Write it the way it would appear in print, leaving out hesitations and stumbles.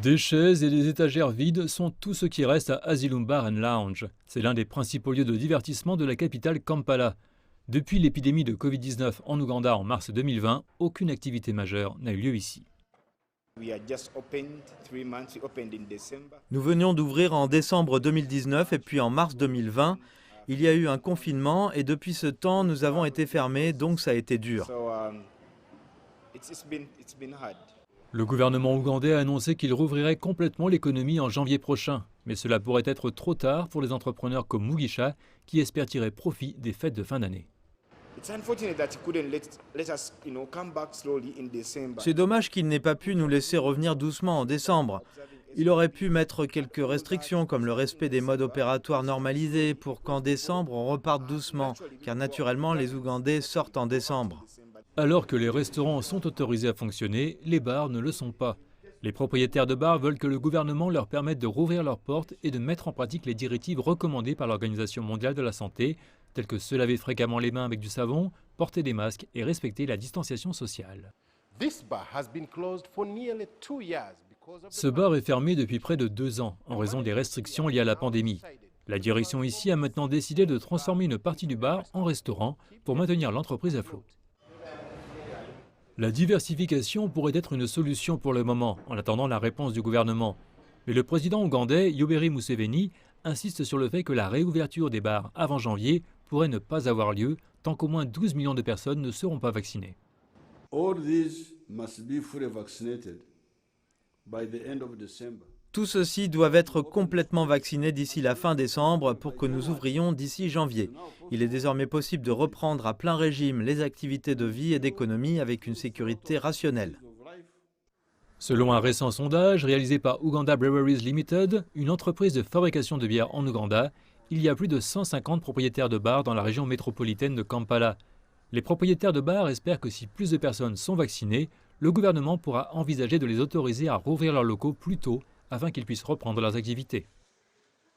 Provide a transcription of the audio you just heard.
Des chaises et des étagères vides sont tout ce qui reste à Asylum Bar and Lounge. C'est l'un des principaux lieux de divertissement de la capitale Kampala. Depuis l'épidémie de Covid-19 en Ouganda en mars 2020, aucune activité majeure n'a eu lieu ici. Nous venions d'ouvrir en décembre 2019 et puis en mars 2020, il y a eu un confinement et depuis ce temps, nous avons été fermés, donc ça a été dur. Le gouvernement ougandais a annoncé qu'il rouvrirait complètement l'économie en janvier prochain. Mais cela pourrait être trop tard pour les entrepreneurs comme Mugisha qui espèrent tirer profit des fêtes de fin d'année. C'est dommage qu'il n'ait pas pu nous laisser revenir doucement en décembre. Il aurait pu mettre quelques restrictions comme le respect des modes opératoires normalisés pour qu'en décembre on reparte doucement, car naturellement les Ougandais sortent en décembre. Alors que les restaurants sont autorisés à fonctionner, les bars ne le sont pas. Les propriétaires de bars veulent que le gouvernement leur permette de rouvrir leurs portes et de mettre en pratique les directives recommandées par l'Organisation mondiale de la santé, telles que se laver fréquemment les mains avec du savon, porter des masques et respecter la distanciation sociale. Ce bar est fermé depuis près de 2 ans en raison des restrictions liées à la pandémie. La direction ici a maintenant décidé de transformer une partie du bar en restaurant pour maintenir l'entreprise à flot. La diversification pourrait être une solution pour le moment, en attendant la réponse du gouvernement. Mais le président ougandais, Yoweri Museveni, insiste sur le fait que la réouverture des bars avant janvier pourrait ne pas avoir lieu tant qu'au moins 12 millions de personnes ne seront pas vaccinées. Tous ceux-ci doivent être complètement vaccinés d'ici la fin décembre pour que nous ouvrions d'ici janvier. Il est désormais possible de reprendre à plein régime les activités de vie et d'économie avec une sécurité rationnelle. Selon un récent sondage réalisé par Uganda Breweries Limited, une entreprise de fabrication de bière en Ouganda, il y a plus de 150 propriétaires de bars dans la région métropolitaine de Kampala. Les propriétaires de bars espèrent que si plus de personnes sont vaccinées, le gouvernement pourra envisager de les autoriser à rouvrir leurs locaux plus tôt afin qu'ils puissent reprendre leurs activités.